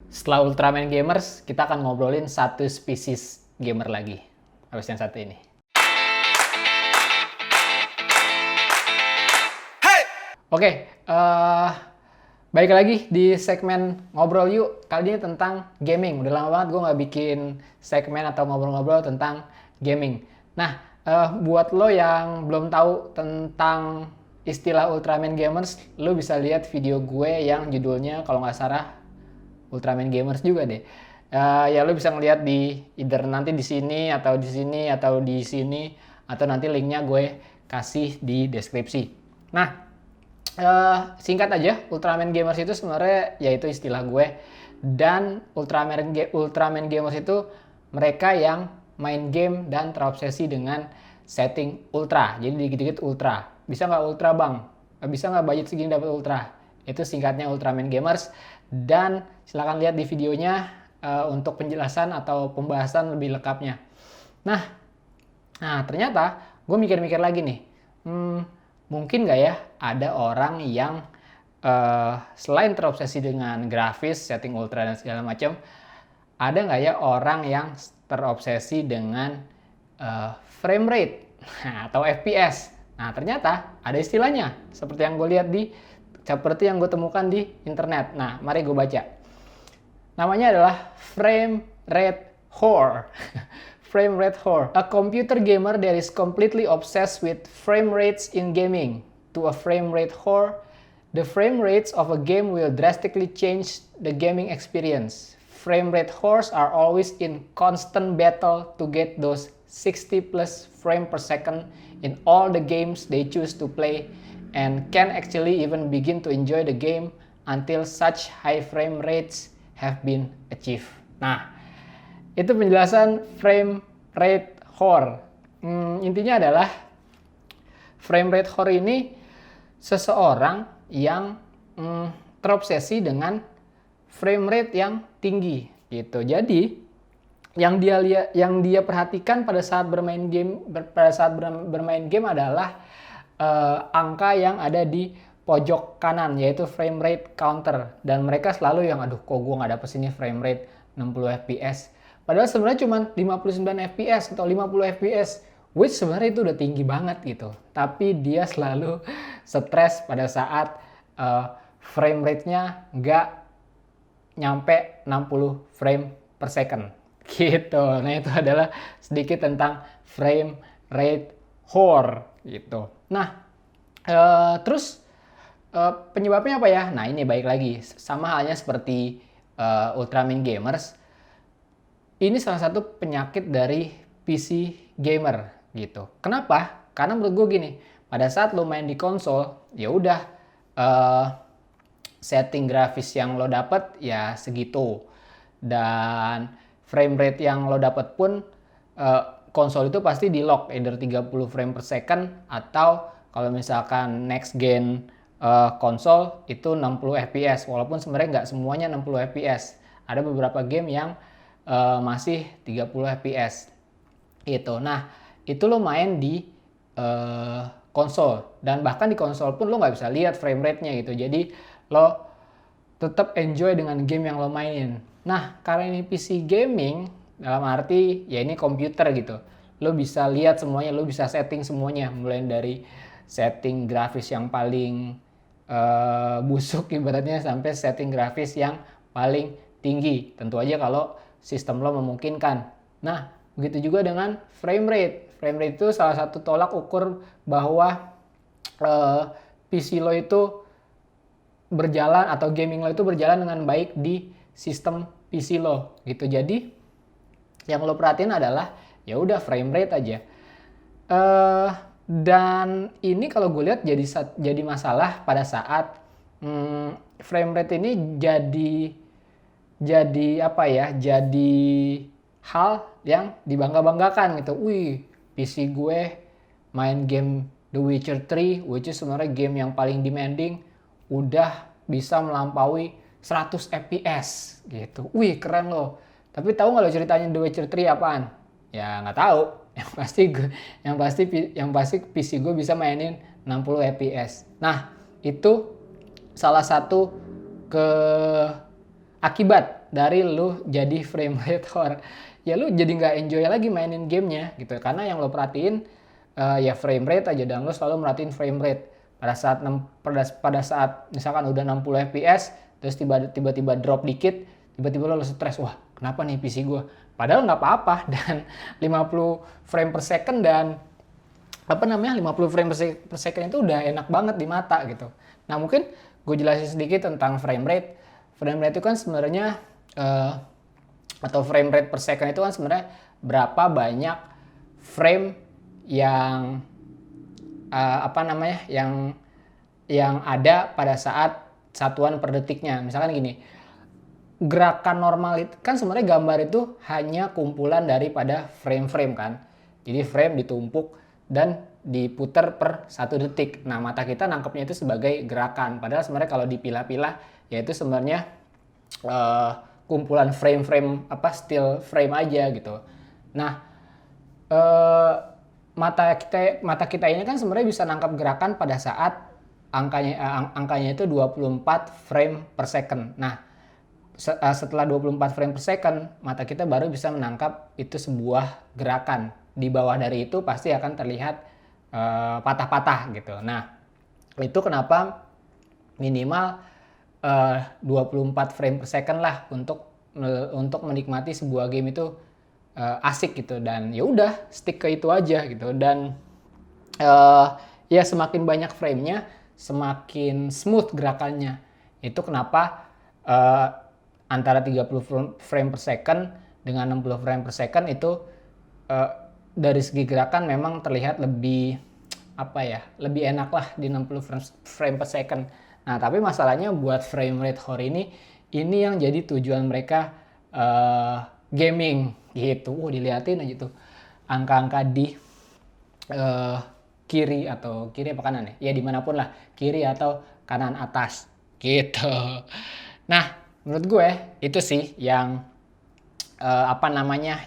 Setelah Ultraman Gamers, kita akan ngobrolin satu spesies gamer lagi. Habis yang satu ini. Oke, balik lagi di segmen ngobrol yuk. Kali ini tentang gaming. Udah lama banget gue nggak bikin segmen atau ngobrol-ngobrol tentang gaming. Nah, buat lo yang belum tahu tentang istilah Ultraman Gamers, lo bisa lihat video gue yang judulnya kalau nggak salah Ultraman Gamers juga deh. Ya lo bisa ngeliat di either nanti di sini atau di sini atau di sini atau nanti linknya gue kasih di deskripsi. Nah, singkat aja, Ultraman Gamers itu sebenarnya yaitu istilah gue, dan Ultraman Gamers itu mereka yang main game dan terobsesi dengan setting ultra. Jadi dikit-dikit ultra. Bisa nggak ultra bang? Bisa nggak budget segini dapat ultra? Itu singkatnya Ultraman Gamers. Dan silahkan lihat di videonya untuk penjelasan atau pembahasan lebih lengkapnya. Nah, ternyata gue mikir-mikir lagi nih. Mungkin nggak ya ada orang yang selain terobsesi dengan grafis, setting ultra dan segala macam, ada nggak ya orang yang terobsesi dengan frame rate atau FPS? Nah, ternyata ada istilahnya seperti yang gue lihat seperti yang gue temukan di internet. Nah, mari gue baca. Namanya adalah frame rate whore. Frame rate whore. A computer gamer that is completely obsessed with frame rates in gaming. To a frame rate whore, the frame rates of a game will drastically change the gaming experience. Frame rate whores are always in constant battle to get those 60 plus frame per second in all the games they choose to play, and can actually even begin to enjoy the game until such high frame rates have been achieved. Nah, itu penjelasan frame rate whore. Intinya adalah frame rate whore ini seseorang yang terobsesi dengan frame rate yang tinggi gitu. Jadi yang dia perhatikan pada saat bermain game adalah angka yang ada di pojok kanan, yaitu frame rate counter. Dan mereka selalu yang aduh kok gue nggak dapet sini frame rate 60 fps, padahal sebenarnya cuma 59 fps atau 50 fps, which sebenarnya itu udah tinggi banget gitu. Tapi dia selalu stres pada saat frame rate-nya nggak nyampe 60 frame per second gitu. Nah, itu adalah sedikit tentang frame rate whore gitu. Nah, terus penyebabnya apa ya? Nah, ini baik lagi, sama halnya seperti Ultraman Gamers. Ini salah satu penyakit dari PC gamer gitu. Kenapa? Karena menurut gue gini, pada saat lo main di konsol, ya udah setting grafis yang lo dapet ya segitu, dan frame rate yang lo dapet pun konsol itu pasti di lock either 30 frame per second, atau kalau misalkan next gen konsol itu 60 fps, walaupun sebenarnya nggak semuanya 60 fps. Ada beberapa game yang masih 30 fps gitu. Nah, itu lo main di konsol, dan bahkan di konsol pun lo nggak bisa lihat frame rate-nya gitu. Jadi lo tetap enjoy dengan game yang lo mainin. Nah, karena ini PC gaming, dalam arti ya ini komputer gitu, lo bisa lihat semuanya, lo bisa setting semuanya, mulai dari setting grafis yang paling busuk ibaratnya sampai setting grafis yang paling tinggi, tentu aja kalau sistem lo memungkinkan. Nah, begitu juga dengan frame rate. Frame rate itu salah satu tolak ukur bahwa PC lo itu berjalan atau gaming lo itu berjalan dengan baik di sistem PC lo gitu. Jadi yang lo perhatiin adalah ya udah frame rate aja. Dan ini kalau gue lihat jadi masalah pada saat frame rate ini jadi apa ya? Jadi hal yang dibangga-banggakan gitu. Wih, PC gue main game The Witcher 3, which is sebenarnya game yang paling demanding, udah bisa melampaui 100 fps gitu. Wih, keren loh. Tapi tahu nggak lo ceritanya The Witcher 3 apaan? Ya nggak tahu. Yang pasti PC gue bisa mainin 60 fps. Nah, itu salah satu akibat dari lu jadi frame rate whore. Ya lu jadi nggak enjoy lagi mainin gamenya gitu, karena yang lo perhatiin ya frame rate aja, dan lo selalu merhatiin frame rate. Pada saat misalkan udah 60 fps terus tiba-tiba drop dikit, tiba-tiba lo stres, wah kenapa nih PC gue, padahal nggak apa-apa. Dan 50 frame per second dan 50 frame per second itu udah enak banget di mata gitu. Nah mungkin gue jelasin sedikit tentang frame rate. Frame rate itu kan sebenarnya atau frame rate per second itu kan sebenarnya berapa banyak frame yang yang ada pada saat satuan per detiknya. Misalkan gini, gerakan normal itu kan sebenarnya gambar itu hanya kumpulan daripada frame-frame kan. Jadi frame ditumpuk dan diputar per 1 detik. Nah mata kita nangkepnya itu sebagai gerakan. Padahal sebenarnya kalau dipilah-pilah yaitu sebenarnya kumpulan frame-frame still frame aja gitu. Nah mata kita ini kan sebenarnya bisa nangkap gerakan pada saat angkanya itu 24 frame per second. Nah setelah 24 frame per second, mata kita baru bisa menangkap itu sebuah gerakan. Di bawah dari itu pasti akan terlihat patah-patah gitu. Nah, itu kenapa minimal 24 frame per second lah untuk menikmati sebuah game itu asik gitu. Dan ya udah stick ke itu aja gitu. Dan ya semakin banyak framenya, semakin smooth gerakannya. Itu kenapa antara 30 frame per second dengan 60 frame per second itu dari segi gerakan memang terlihat lebih lebih enak lah di 60 frame per second. Nah tapi masalahnya buat frame rate whore ini yang jadi tujuan mereka gaming gitu. Diliatin aja tuh angka-angka di kiri apa kanan ya dimanapun lah, kiri atau kanan atas gitu. Nah menurut gue itu sih yang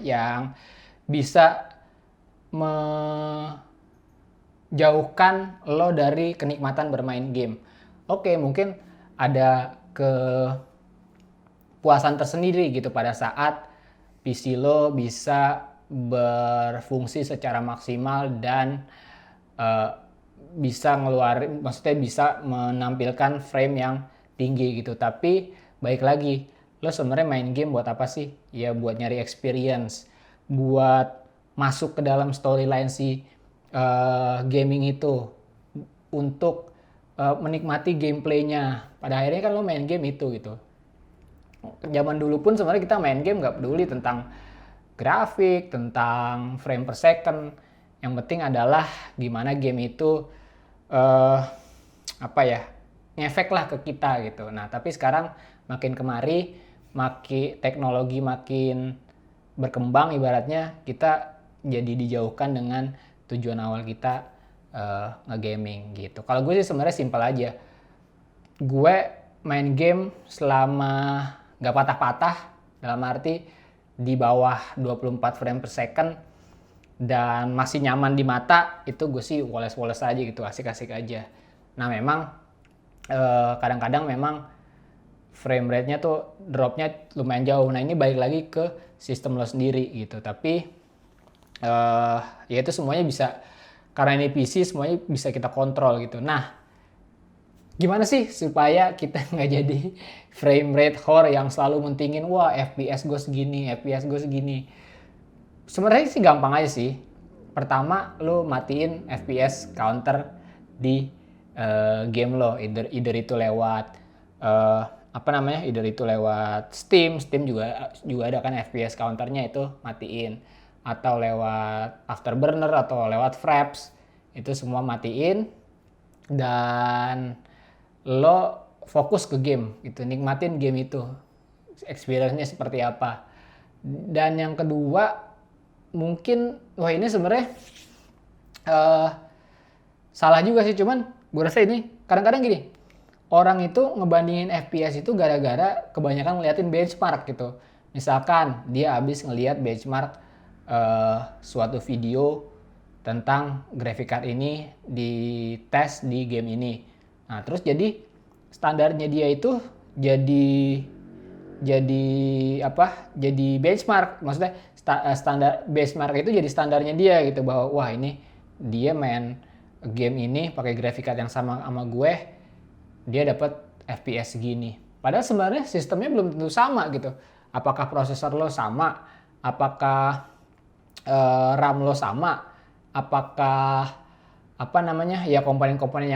yang bisa menjauhkan lo dari kenikmatan bermain game. Oke, mungkin ada kepuasan tersendiri gitu pada saat PC lo bisa berfungsi secara maksimal dan bisa bisa menampilkan frame yang tinggi gitu. Tapi baik lagi, lo sebenarnya main game buat apa sih? Ya buat nyari experience, buat masuk ke dalam storyline si gaming itu, untuk menikmati gameplaynya. Pada akhirnya kan lo main game itu gitu. Zaman dulu pun sebenarnya kita main game nggak peduli tentang grafik, tentang frame per second. Yang penting adalah gimana game itu ngefek lah ke kita gitu. Nah tapi sekarang makin kemari, teknologi makin berkembang, ibaratnya kita jadi dijauhkan dengan tujuan awal kita nge-gaming gitu. Kalau gue sih sebenarnya simpel aja. Gue main game selama gak patah-patah, dalam arti di bawah 24 frame per second dan masih nyaman di mata, itu gue sih woles-woles aja gitu, asik-asik aja. Nah memang kadang-kadang memang frame rate-nya tuh dropnya lumayan jauh. Nah ini balik lagi ke sistem lo sendiri gitu. Tapi ya itu semuanya bisa, karena ini PC semuanya bisa kita kontrol gitu. Nah gimana sih supaya kita nggak jadi frame rate whore yang selalu mentingin wah FPS gue segini, FPS gue segini. Sebenarnya sih gampang aja sih. Pertama lo matiin FPS counter di game lo, either itu lewat either itu lewat Steam juga ada kan FPS counternya, itu matiin, atau lewat Afterburner atau lewat Fraps, itu semua matiin, dan lo fokus ke game gitu, nikmatin game itu, experience-nya seperti apa. Dan yang kedua mungkin ini sebenarnya salah juga sih, cuman gue rasa ini kadang-kadang gini, orang itu ngebandingin FPS itu gara-gara kebanyakan ngeliatin benchmark gitu. Misalkan dia habis ngeliat benchmark suatu video tentang graphic card ini dites di game ini. Nah terus jadi standarnya dia itu jadi jadi apa? Jadi benchmark. Maksudnya standar benchmark itu jadi standarnya dia gitu, bahwa wah ini dia main game ini pakai graphic card yang sama sama gue, dia dapat FPS segini. Padahal sebenarnya sistemnya belum tentu sama gitu. Apakah prosesor lo sama? Apakah RAM lo sama? Apakah apa namanya ya komponen-komponen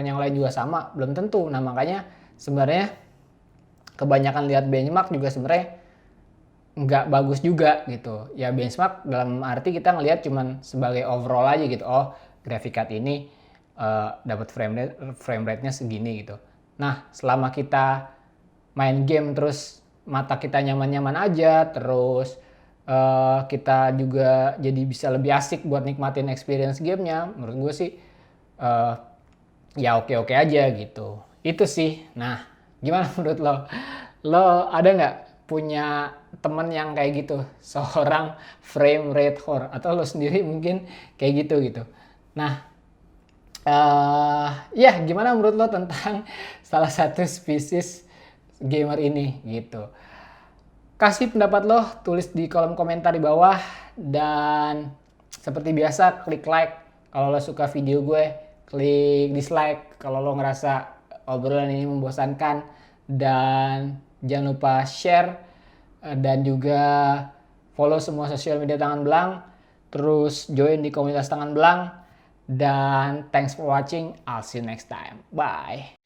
yang lain juga sama? Belum tentu. Nah makanya sebenarnya kebanyakan lihat benchmark juga sebenarnya nggak bagus juga gitu. Ya benchmark dalam arti kita ngelihat cuman sebagai overall aja gitu. Oh graphic card ini dapat frame rate-nya segini gitu. Nah selama kita main game terus mata kita nyaman-nyaman aja, terus kita juga jadi bisa lebih asik buat nikmatin experience gamenya, menurut gue sih uh, ya oke-oke aja gitu. Itu sih. Nah gimana menurut lo? Lo ada nggak punya temen yang kayak gitu, seorang frame rate whore, atau lo sendiri mungkin kayak gitu gitu. Nah ya gimana menurut lo tentang salah satu spesies gamer ini gitu. Kasih pendapat lo, tulis di kolom komentar di bawah, dan seperti biasa klik like kalau lo suka video gue, klik dislike kalau lo ngerasa obrolan ini membosankan, dan jangan lupa share dan juga follow semua sosial media Tangan Belang, terus join di komunitas Tangan Belang, dan thanks for watching. I'll see you next time. Bye.